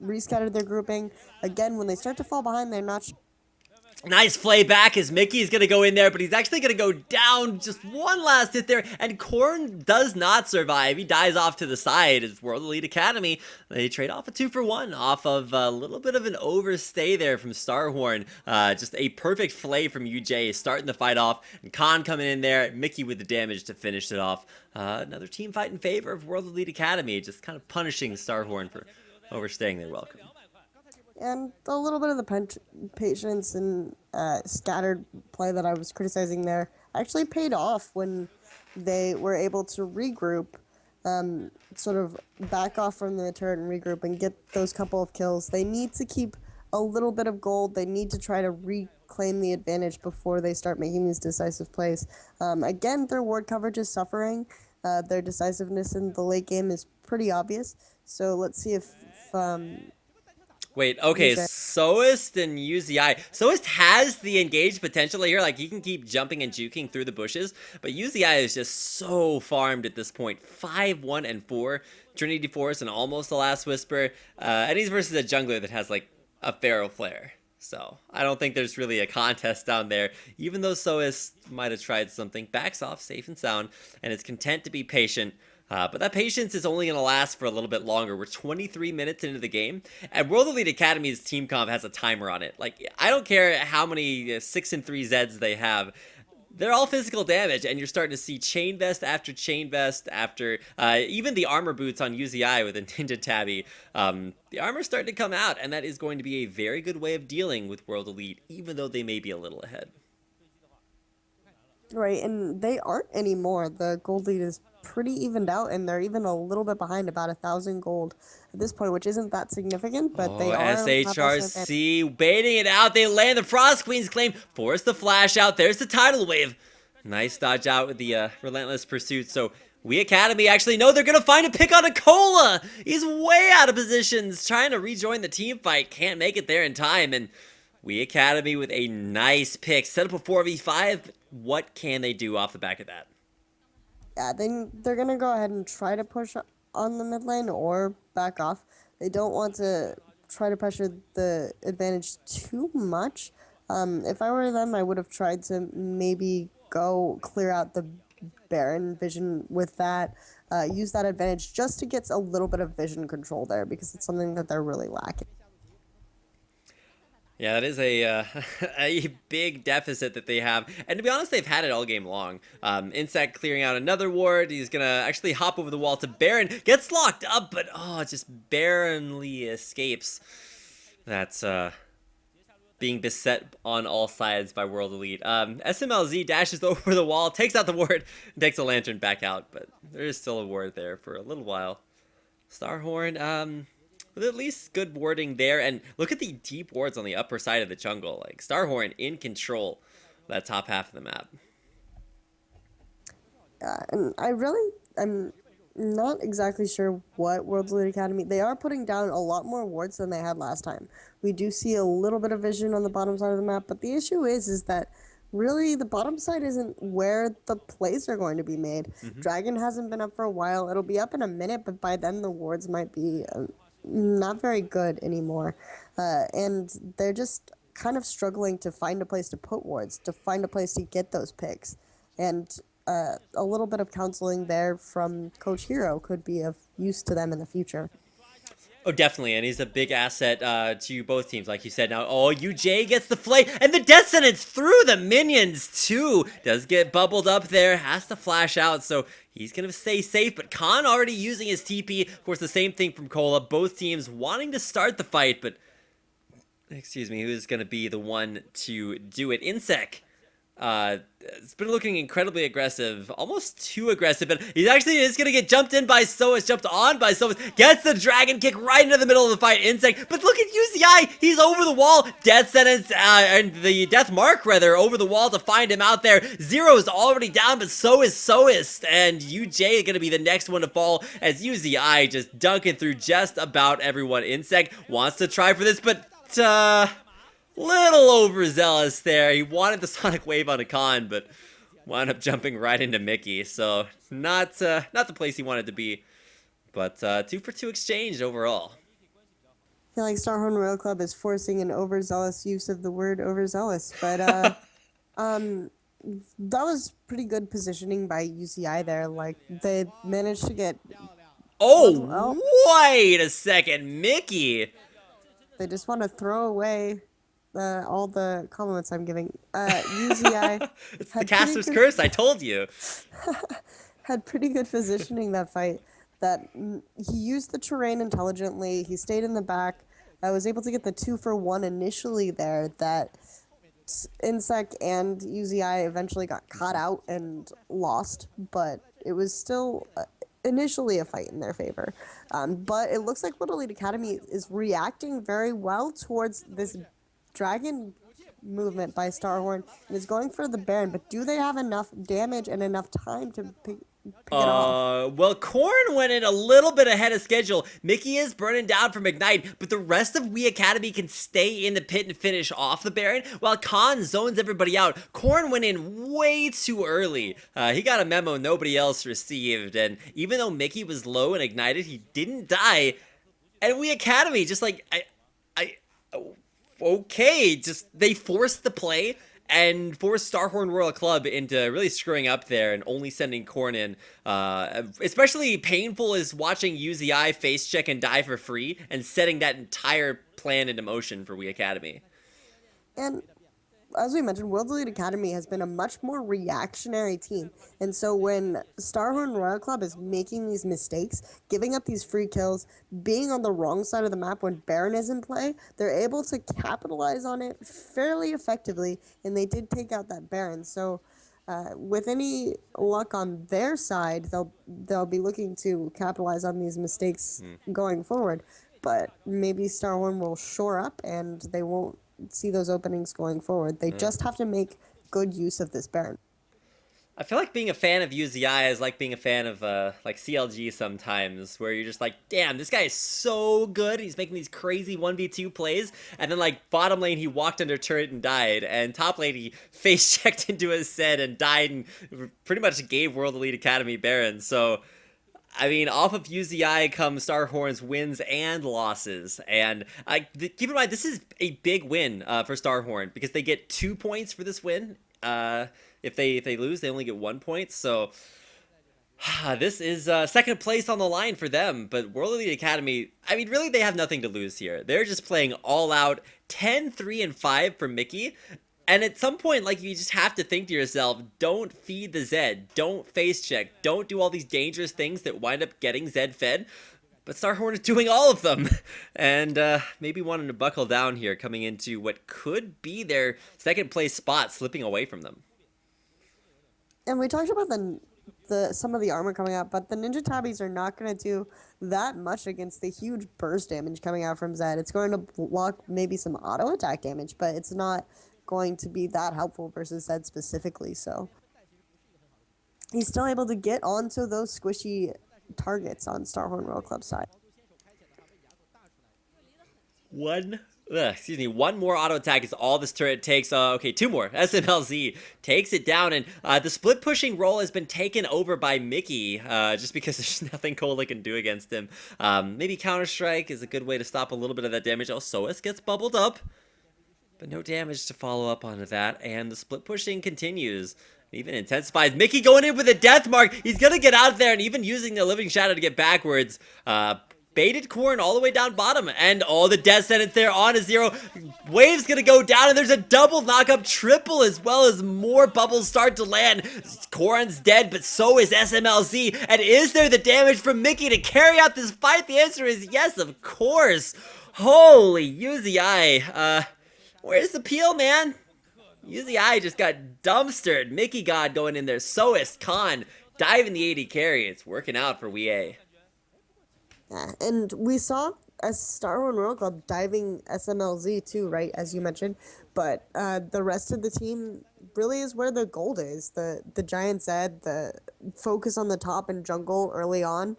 rescattered their grouping. Again, when they start to fall behind, they're not... Nice play back as Mickey's going to go in there, but he's actually going to go down. Just one last hit there, and Korn does not survive. He dies off to the side. As World Elite Academy, they trade off a 2-for-1 off of a little bit of an overstay there from Starhorn. Just a perfect flay from UJ starting the fight off, and Khan coming in there, Mickey with the damage to finish it off. Another team fight in favor of World Elite Academy, just kind of punishing Starhorn for overstaying their welcome. And a little bit of the patience and scattered play that I was criticizing there actually paid off when they were able to regroup, sort of back off from the turret and regroup and get those couple of kills. They need to keep a little bit of gold. They need to try to reclaim the advantage before they start making these decisive plays. Again, their ward coverage is suffering. Their decisiveness in the late game is pretty obvious. So let's see if... Wait, okay, Soist and UZI. Soist has the engaged potential here, like he can keep jumping and juking through the bushes, but UZI is just so farmed at this point. 5-1-4, Trinity Force and almost the Last Whisper, and he's versus a jungler that has like a Pharaoh Flare. So I don't think there's really a contest down there, even though Soist might have tried something. Backs off safe and sound, and is content to be patient. But that patience is only going to last for a little bit longer. We're 23 minutes into the game, and World Elite Academy's team comp has a timer on it. Like, I don't care how many 6-3 Zeds they have. They're all physical damage, and you're starting to see chain vest after even the armor boots on UZI with a ninja tabby. The armor's starting to come out, and that is going to be a very good way of dealing with World Elite, even though they may be a little ahead. Right, and they aren't anymore. The gold lead is pretty evened out, and they're even a little bit behind, about 1,000 gold at this point, which isn't that significant, but they are. SHRC baiting it out. They land the Frost Queen's claim, force the flash out. There's the tidal wave. Nice dodge out with the relentless pursuit. So WEA Academy actually, no, they're gonna find a pick on a Cola. He's way out of positions, trying to rejoin the team fight. Can't make it there in time, and WEA Academy with a nice pick. Set up a 4v5. What can they do off the back of that? Yeah, they're going to go ahead and try to push on the mid lane or back off. They don't want to try to pressure the advantage too much. If I were them, I would have tried to maybe go clear out the Baron vision with that. Use that advantage just to get a little bit of vision control there, because it's something that they're really lacking. Yeah, that is a a big deficit that they have. And to be honest, they've had it all game long. Insect clearing out another ward. He's going to actually hop over the wall to Baron. Gets locked up, but just barely escapes. That's being beset on all sides by World Elite. SMLZ dashes over the wall, takes out the ward, and takes a lantern back out. But there is still a ward there for a little while. Starhorn, with at least good warding there, and look at the deep wards on the upper side of the jungle. Like, Starhorn in control of that top half of the map. And I'm not exactly sure what World Elite Academy, they are putting down a lot more wards than they had last time. We do see a little bit of vision on the bottom side of the map, but the issue is that really the bottom side isn't where the plays are going to be made. Dragon hasn't been up for a while. It'll be up in a minute, but by then the wards might be not very good anymore, and they're just kind of struggling to find a place to put wards, to find a place to get those picks, and a little bit of counseling there from Coach Hero could be of use to them in the future. Oh, definitely, and he's a big asset to both teams, like you said. Now, UJ gets the flay, and the death sentence through the minions, too. Does get bubbled up there, has to flash out, so he's going to stay safe, but Khan already using his TP. Of course, the same thing from Cola. Both teams wanting to start the fight, but, excuse me, who's going to be the one to do it? Insec. It's been looking incredibly aggressive, almost too aggressive, but he actually is going to get jumped in by Soas, jumped on by Soas, gets the dragon kick right into the middle of the fight, Insect, but look at UCI, he's over the wall, death sentence, and the death mark, rather, over the wall to find him out there. Zero is already down, but so is Soas, and UJ is going to be the next one to fall, as UCI just dunking through just about everyone. Insect wants to try for this, but, little overzealous there. He wanted the Sonic Wave on a Khan, but wound up jumping right into Mickey. So not the place he wanted to be. But 2-for-2 exchange overall. I feel like Starhorn Royal Club is forcing an overzealous use of the word overzealous, but that was pretty good positioning by UCI there. Like, they managed to get. Wait a second, Mickey. They just want to throw away all the compliments I'm giving. UZI it's the caster's curse, I told you. Had pretty good positioning that fight. That he used the terrain intelligently. He stayed in the back. I was able to get the 2-for-1 initially there. That Insect and UZI eventually got caught out and lost, but it was still initially a fight in their favor. But it looks like Little Elite Academy is reacting very well towards this dragon movement by Starhorn and is going for the Baron, but do they have enough damage and enough time to pick it off? Well, Korn went in a little bit ahead of schedule. Mickey is burning down from Ignite, but the rest of WEA Academy can stay in the pit and finish off the Baron, while Khan zones everybody out. Korn went in way too early. He got a memo nobody else received, and even though Mickey was low and ignited, he didn't die. And WEA Academy, just like, okay, just they forced the play and forced Starhorn Royal Club into really screwing up there and only sending Korn in. Especially painful is watching UZI face check and die for free and setting that entire plan into motion for WEA Academy. And as we mentioned, World's Elite Academy has been a much more reactionary team. And so when Starhorn Royal Club is making these mistakes, giving up these free kills, being on the wrong side of the map when Baron is in play, they're able to capitalize on it fairly effectively, and they did take out that Baron. So with any luck on their side, they'll be looking to capitalize on these mistakes going forward. But maybe Starhorn will shore up, and they won't see those openings going forward. They just have to make good use of this Baron. I feel like being a fan of UZI is like being a fan of like CLG sometimes, where you're just like, damn, this guy is so good. He's making these crazy 1v2 plays, and then like bottom lane he walked under turret and died, and top lane he face checked into his set and died and pretty much gave World Elite Academy Baron. So I mean, off of UZI come Starhorn's wins and losses, and keep in mind this is a big win for Starhorn because they get 2 points for this win. If they lose, they only get 1 point. So this is second place on the line for them. But World Elite Academy, I mean, really, they have nothing to lose here. They're just playing all out, 10, 3, and 5 for Mickey. And at some point, like, you just have to think to yourself, don't feed the Zed, don't face check, don't do all these dangerous things that wind up getting Zed fed. But Starhorn is doing all of them, and maybe wanting to buckle down here coming into what could be their second place spot slipping away from them. And we talked about some of the armor coming out, but the Ninja Tabbies are not going to do that much against the huge burst damage coming out from Zed. It's going to block maybe some auto attack damage, but it's not going to be that helpful versus Zed specifically. So he's still able to get onto those squishy targets on Starhorn Royal Club side. One more auto attack is all this turret takes. Okay, 2 more. SMLZ takes it down, and the split pushing role has been taken over by Mickey, just because there's nothing Cola can do against him. Maybe Counter-Strike is a good way to stop a little bit of that damage. Oh, Soas gets bubbled up, but no damage to follow up on that, and the split pushing continues. Even intensifies. Mickey going in with a death mark. He's going to get out there and even using the Living Shadow to get backwards. Baited Corn all the way down bottom. And the death sentence there on a 0. Wave's going to go down, and there's a double knock-up triple as well as more bubbles start to land. Corn's dead, but so is SMLZ. And is there the damage from Mickey to carry out this fight? The answer is yes, of course. Holy UZI. Where's the peel, man? UZI just got dumpstered. Mickey God going in there. Soist, Khan, diving the AD carry. It's working out for WEA. Yeah, and we saw a Starhorn Royal Club diving SMLZ too, right, as you mentioned. But the rest of the team really is where the gold is. The Giant Zed, the focus on the top and jungle early on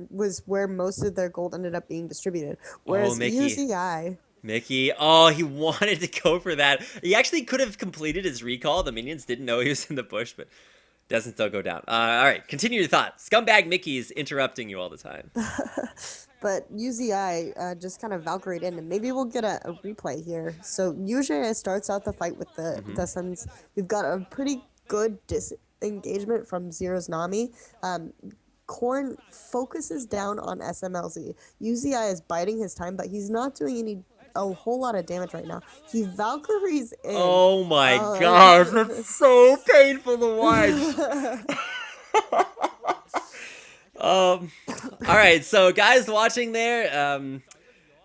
was where most of their gold ended up being distributed. Whereas UZI... Mickey, he wanted to go for that. He actually could have completed his recall. The minions didn't know he was in the bush, but doesn't still go down. All right, continue your thought. Scumbag Mickey's interrupting you all the time. But UZI just kind of Valkyried in, and maybe we'll get a replay here. So usually it starts out the fight with the Suns. We've got a pretty good disengagement from Zero's Nami. Korn focuses down on SMLZ. UZI is biding his time, but he's not doing a whole lot of damage right now. He Valkyries in. Oh my gosh, that's so painful to watch. All right, so guys watching there,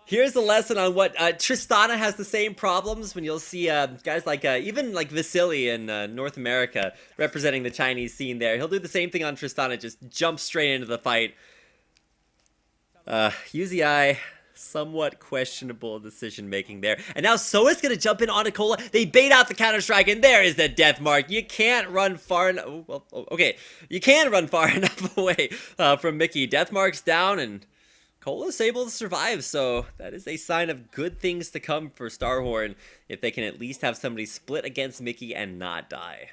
here's a lesson on what Tristana has the same problems when you'll see guys like even like Vasily in North America representing the Chinese scene there. He'll do the same thing on Tristana, just jump straight into the fight. UZI, somewhat questionable decision making there. And now Soa's gonna jump in on Nicola. They bait out the Counter-Strike, and there is the death mark. You can't run far enough. Well, okay, you can run far enough away from Mickey. Death mark's down, and Cola's able to survive, so that is a sign of good things to come for Starhorn if they can at least have somebody split against Mickey and not die.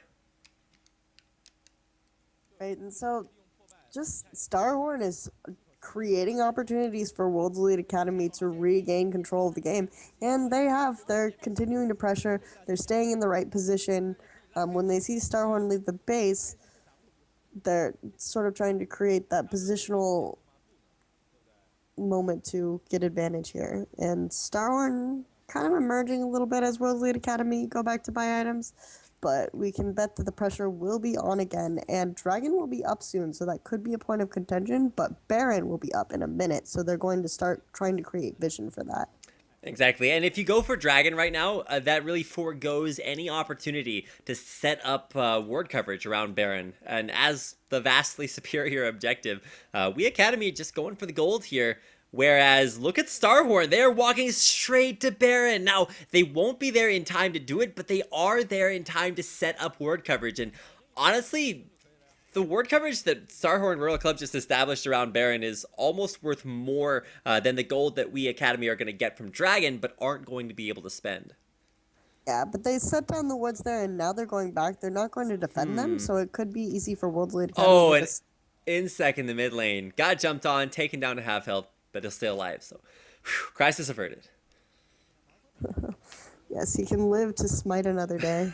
Right, and so just Starhorn is creating opportunities for World's Elite Academy to regain control of the game, and they have. They're continuing to pressure. They're staying in the right position. When they see Starhorn leave the base, they're sort of trying to create that positional moment to get advantage here. And Starhorn kind of emerging a little bit as World Elite Academy go back to buy items. But we can bet that the pressure will be on again, and Dragon will be up soon, so that could be a point of contention, but Baron will be up in a minute, so they're going to start trying to create vision for that. Exactly. And if you go for Dragon right now, that really foregoes any opportunity to set up ward coverage around Baron. And as the vastly superior objective, WEA Academy just going for the gold here. Whereas, look at Starhorn. They're walking straight to Baron. Now, they won't be there in time to do it, but they are there in time to set up ward coverage. And honestly, the ward coverage that Starhorn Royal Club just established around Baron is almost worth more than the gold that we Academy are going to get from Dragon, but aren't going to be able to spend. Yeah, but they set down the woods there, and now they're going back. They're not going to defend them, so it could be easy for World Elite Academy. Oh, and Insec in the mid lane. Got jumped on, taken down to half health, but is still alive. So, crisis averted. Yes, he can live to smite another day.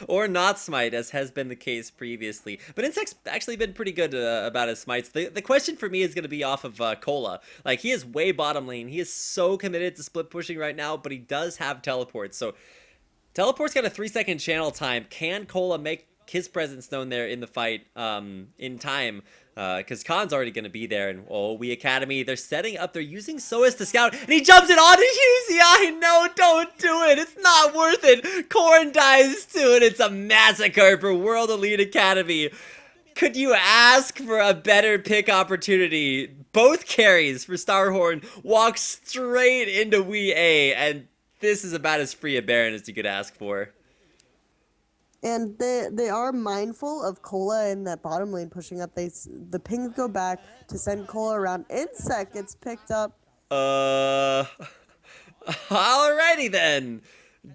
Or not smite, as has been the case previously. But Insect's actually been pretty good about his smites. The question for me is going to be off of Cola. Like, he is way bottom lane. He is so committed to split pushing right now, but he does have teleports. So, teleport's got a 3-second channel time. Can Cola make his presence known there in the fight in time? Because Khan's already going to be there, and WEA Academy, they're setting up, they're using Soas to scout, and he jumps it on to Husey. I know, don't do it, it's not worth it. Corn dies to it, it's a massacre for World Elite Academy. Could you ask for a better pick opportunity? Both carries for Starhorn walk straight into WEA, and this is about as free a Baron as you could ask for. And they are mindful of Cola in that bottom lane pushing up. The pings go back to send Cola around. Insec gets picked up. Alrighty then.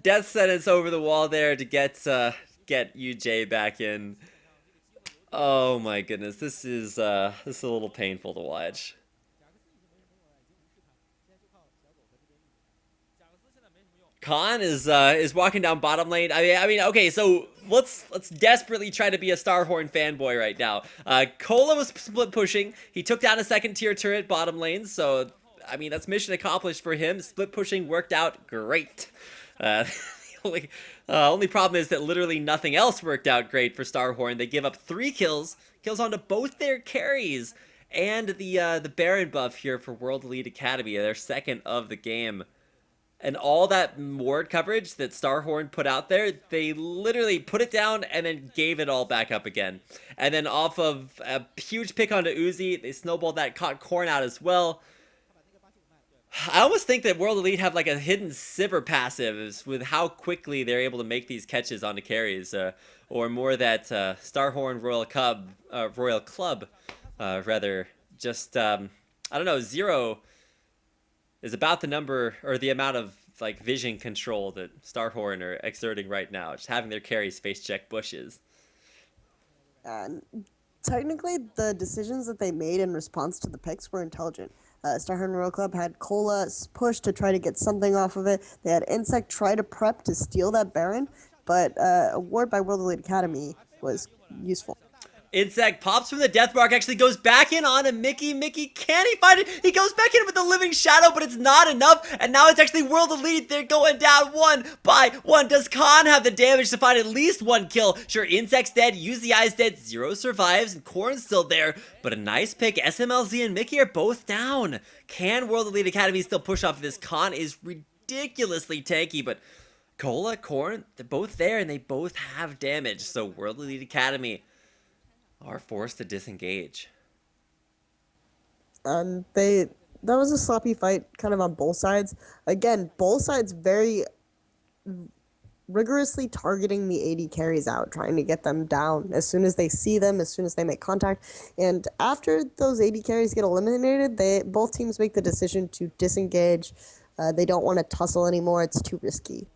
Death sentence over the wall there to get UJ back in. Oh my goodness, this is a little painful to watch. Khan is walking down bottom lane. I mean, okay, so let's desperately try to be a Starhorn fanboy right now. Cola was split pushing. He took down a second tier turret bottom lane, so I mean that's mission accomplished for him. Split pushing worked out great. Only problem is that literally nothing else worked out great for Starhorn. They give up 3 kills onto both their carries, and the Baron buff here for World Elite Academy, their second of the game. And all that ward coverage that Starhorn put out there, they literally put it down and then gave it all back up again. And then off of a huge pick onto Uzi, they snowballed that, caught Corn out as well. I almost think that World Elite have like a hidden Sivir passive with how quickly they're able to make these catches onto carries. Or more that Starhorn Royal Club, just, I don't know, 0... is about the number or the amount of like vision control that Starhorn are exerting right now, just having their carries face check bushes. And technically, the decisions that they made in response to the picks were intelligent. Starhorn Royal Club had Cola push to try to get something off of it. They had Insect try to prep to steal that Baron, but a ward by World Elite Academy was useful. Insect pops from the death mark, actually goes back in on a Mickey. Can he find it? He goes back in with the living shadow, but it's not enough. And now it's actually World Elite. They're going down 1 by 1. Does Khan have the damage to find at least 1 kill? Sure, Insect's dead, UZI's dead, 0 survives, and Corn's still there. But a nice pick. SMLZ and Mickey are both down. Can World Elite Academy still push off of this? Khan is ridiculously tanky, but Cola, Corn, they're both there, and they both have damage. So World Elite Academy are forced to disengage. And that was a sloppy fight kind of on both sides. Again, both sides very rigorously targeting the AD carries out, trying to get them down as soon as they see them, as soon as they make contact. And after those AD carries get eliminated, both teams make the decision to disengage. They don't want to tussle anymore. It's too risky.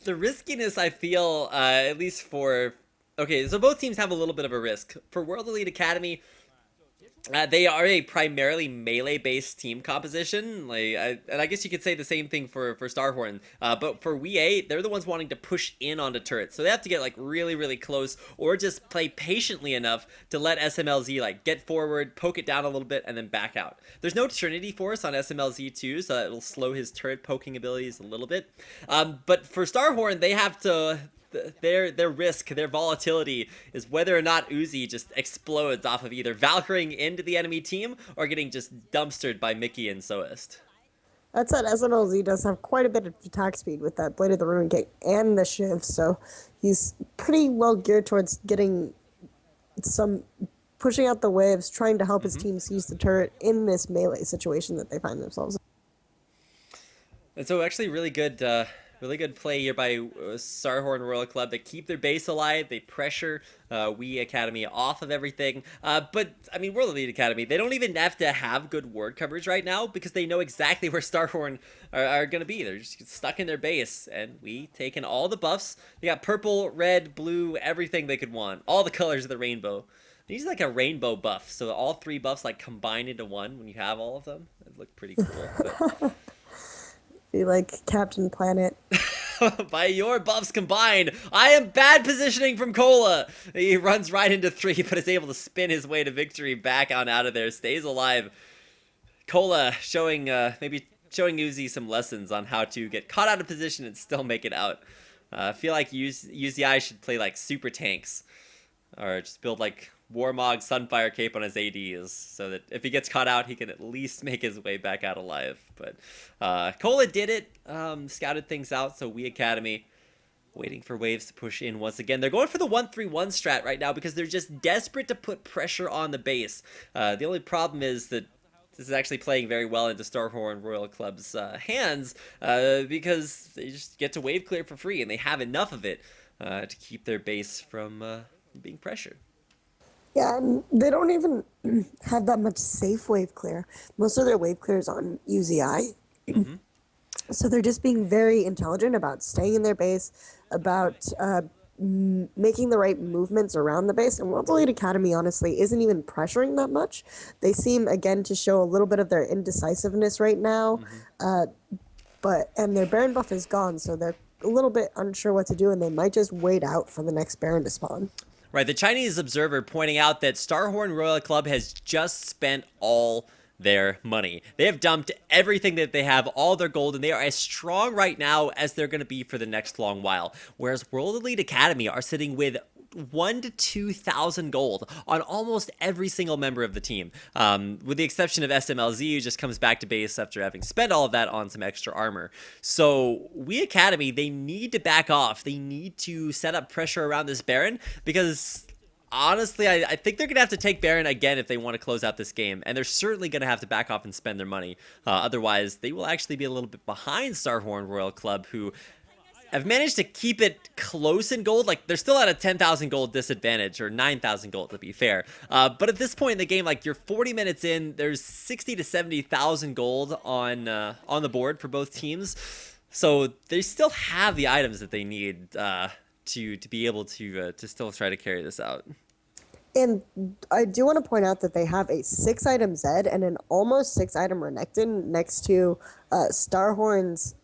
The riskiness, I feel, at least for... Okay, so both teams have a little bit of a risk. For World Elite Academy, They are a primarily melee-based team composition, and I guess you could say the same thing for Starhorn. But for WEA, they're the ones wanting to push in onto turrets, so they have to get like really, really close, or just play patiently enough to let SMLZ like get forward, poke it down a little bit, and then back out. There's no Trinity Force on SMLZ too, so it'll slow his turret poking abilities a little bit. But for Starhorn, they have to. Their risk, their volatility is whether or not Uzi just explodes off of either Valkyring into the enemy team or getting just dumpstered by Mickey and Soest. That said, SMLZ does have quite a bit of attack speed with that Blade of the Ruin King and the Shiv, so he's pretty well geared towards getting some pushing out the waves, trying to help his teams use the turret in this melee situation that they find themselves in. And so actually really good play here by Starhorn Royal Club to keep their base alive. They pressure WEA Academy off of everything. But, I mean, World Elite Academy, they don't even have to have good ward coverage right now because they know exactly where Starhorn are going to be. They're just stuck in their base, and we taking all the buffs. They got purple, red, blue, everything they could want. All the colors of the rainbow. These are like a rainbow buff, so all three buffs like combine into one when you have all of them. It look pretty cool. But... Be like Captain Planet. By your buffs combined, I am bad positioning from Cola. He runs right into 3, but is able to spin his way to victory back on out of there. Stays alive. Cola showing maybe showing Uzi some lessons on how to get caught out of position and still make it out. I feel like UZI should play like super tanks, or just build like Warmog Sunfire Cape on his ADs, so that if he gets caught out, he can at least make his way back out alive. But Cola did it, scouted things out, so WEA Academy waiting for waves to push in once again. They're going for the 1-3-1 strat right now because they're just desperate to put pressure on the base. The only problem is that this is actually playing very well into Starhorn Royal Club's hands because they just get to wave clear for free, and they have enough of it to keep their base from being pressured. Yeah, and they don't even have that much safe wave clear. Most of their wave clear is on UZI. So they're just being very intelligent about staying in their base, about making the right movements around the base. And World Elite Academy, honestly, isn't even pressuring that much. They seem, again, to show a little bit of their indecisiveness right now. And their Baron buff is gone, so they're a little bit unsure what to do, and they might just wait out for the next Baron to spawn. Right, the Chinese observer pointing out that Starhorn Royal Club has just spent all their money. They have dumped everything that they have, all their gold, and they are as strong right now as they're going to be for the next long while. Whereas World Elite Academy are sitting with 1,000 to 2,000 gold on almost every single member of the team, with the exception of SMLZ, who just comes back to base after having spent all of that on some extra armor. So WEA Academy, they need to back off. They need to set up pressure around this Baron because honestly, I think they're going to have to take Baron again if they want to close out this game, and they're certainly going to have to back off and spend their money. Otherwise, they will actually be a little bit behind Starhorn Royal Club, who have managed to keep it close in gold. Like, they're still at a 10,000 gold disadvantage, or 9,000 gold to be fair. But at this point in the game, like, you're 40 minutes in, there's 60 to 70,000 gold on the board for both teams. So they still have the items that they need to be able to still try to carry this out. And I do want to point out that they have a 6-item Zed and an almost 6-item Renekton next to Starhorn's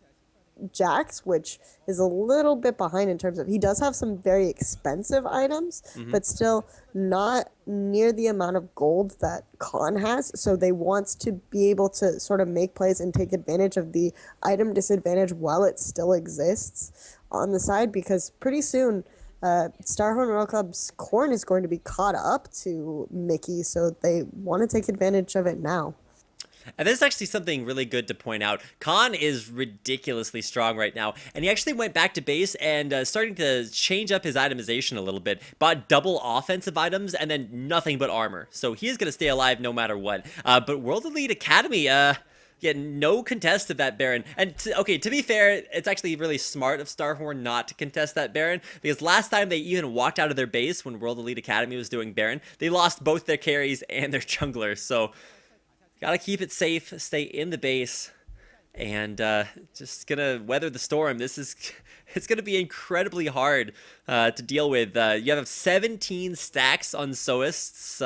Jax, which is a little bit behind in terms of, he does have some very expensive items, but still not near the amount of gold that Khan has. So they want to be able to sort of make plays and take advantage of the item disadvantage while it still exists on the side, because pretty soon Starhorn Royal Club's Corn is going to be caught up to Mickey, so they want to take advantage of it now. And this is actually something really good to point out. Khan is ridiculously strong right now, and he actually went back to base and starting to change up his itemization a little bit. Bought double offensive items and then nothing but armor. So he is going to stay alive no matter what. But World Elite Academy, yeah, no contest of that Baron. And to be fair, it's actually really smart of Starhorn not to contest that Baron, because last time they even walked out of their base when World Elite Academy was doing Baron, they lost both their carries and their junglers. So gotta keep it safe, stay in the base, and just gonna weather the storm. It's gonna be incredibly hard to deal with. You have 17 stacks on Soest's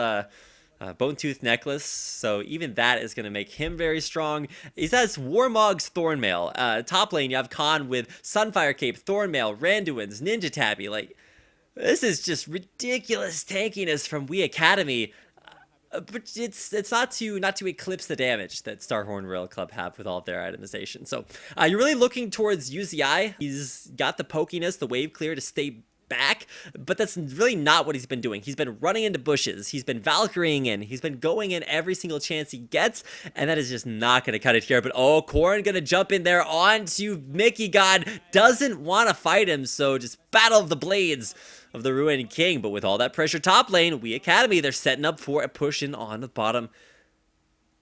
Bone Tooth Necklace, so even that is going to make him very strong. He has Warmog's Thornmail. Top lane, you have Khan with Sunfire Cape, Thornmail, Randuin's, Ninja Tabby. Like, this is just ridiculous tankiness from WEA Academy. But it's not to eclipse the damage that Starhorn Royal Club have with all of their itemization. So you're really looking towards UZI. He's got the pokiness, the wave clear to stay back, but that's really not what he's been doing. He's been running into bushes, he's been Valkyrieing in, he's been going in every single chance he gets, and that is just not going to cut it here. But oh, Corrin gonna jump in there onto Mickey God, doesn't want to fight him, so just Battle of the Blades of the Ruined King. But with all that pressure top lane, WEA Academy, they're setting up for a push in on the bottom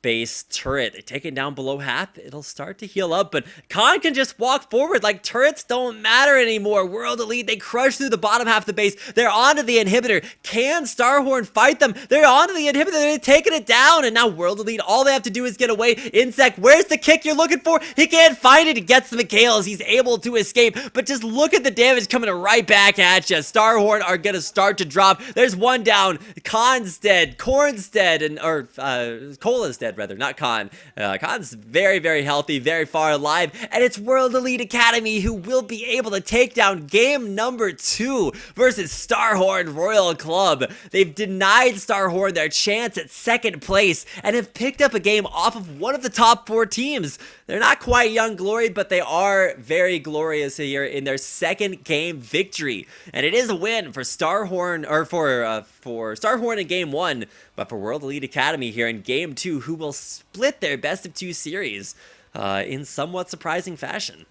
base turret. They take it down below half. It'll start to heal up, but Khan can just walk forward. Like, turrets don't matter anymore. World Elite, they crush through the bottom half of the base. They're onto the inhibitor. Can Starhorn fight them? They're onto the inhibitor. They're taking it down, and now World Elite, all they have to do is get away. Insect, where's the kick you're looking for? He can't find it. He gets the Mikhails. He's able to escape, but just look at the damage coming right back at you. Starhorn are gonna start to drop. There's one down. Khan's dead. Corrin's dead, and Cola's dead, rather, not Khan. Khan's very, very healthy, very far alive, and it's World Elite Academy who will be able to take down game number 2 versus Starhorn Royal Club. They've denied Starhorn their chance at second place and have picked up a game off of one of the top 4 teams. They're not quite Young Glory, but they are very glorious here in their second game victory, and it is a win for Starhorn, or for Starhorn in game 1, but for World Elite Academy here in game 2, who will split their best of 2 series in somewhat surprising fashion.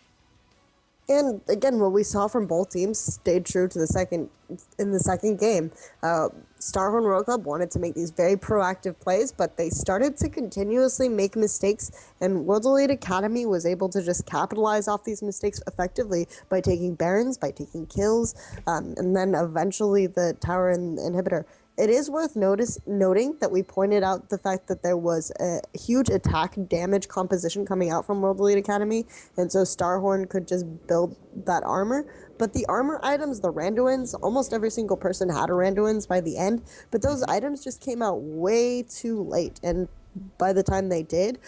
And again, what we saw from both teams stayed true to the second game. Starhorn Royal Club wanted to make these very proactive plays, but they started to continuously make mistakes, and World Elite Academy was able to just capitalize off these mistakes effectively by taking Barons, by taking kills, and then eventually the tower and inhibitor. It is worth noting that we pointed out the fact that there was a huge attack damage composition coming out from World Elite Academy, and so Starhorn could just build that armor. But the armor items, the Randuins, almost every single person had a Randuins by the end, but those items just came out way too late, and by the time they did,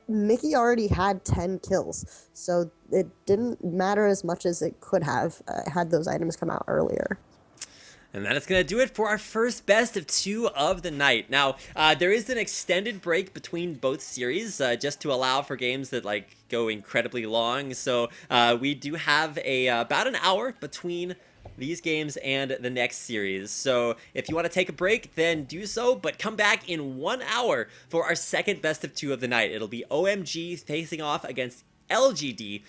Mickey already had 10 kills, so it didn't matter as much as it could have had those items come out earlier. And that is going to do it for our first best of 2 of the night. Now, there is an extended break between both series, just to allow for games that go incredibly long. So we do have about an hour between these games and the next series. So if you want to take a break, then do so, but come back in 1 hour for our second best of 2 of the night. It'll be OMG facing off against LGD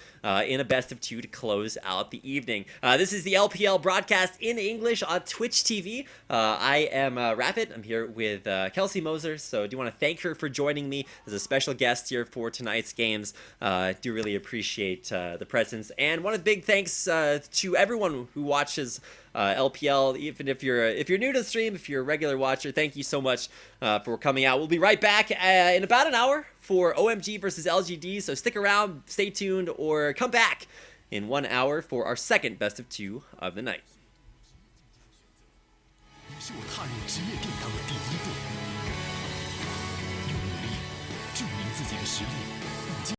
in a best of 2 to close out the evening. This is the LPL broadcast in English on Twitch TV. I am Rapid. I'm here with Kelsey Moser, so I do want to thank her for joining me as a special guest here for tonight's games. Do really appreciate the presence, and one of the big thanks to everyone who watches LPL, even if you're new to the stream, if you're a regular watcher, thank you so much for coming out. We'll be right back in about an hour for OMG versus LGD, so stick around, stay tuned, or come back in 1 hour for our second best of 2 of the night. 是我踏入职业殿堂的第一步，用努力证明自己的实力。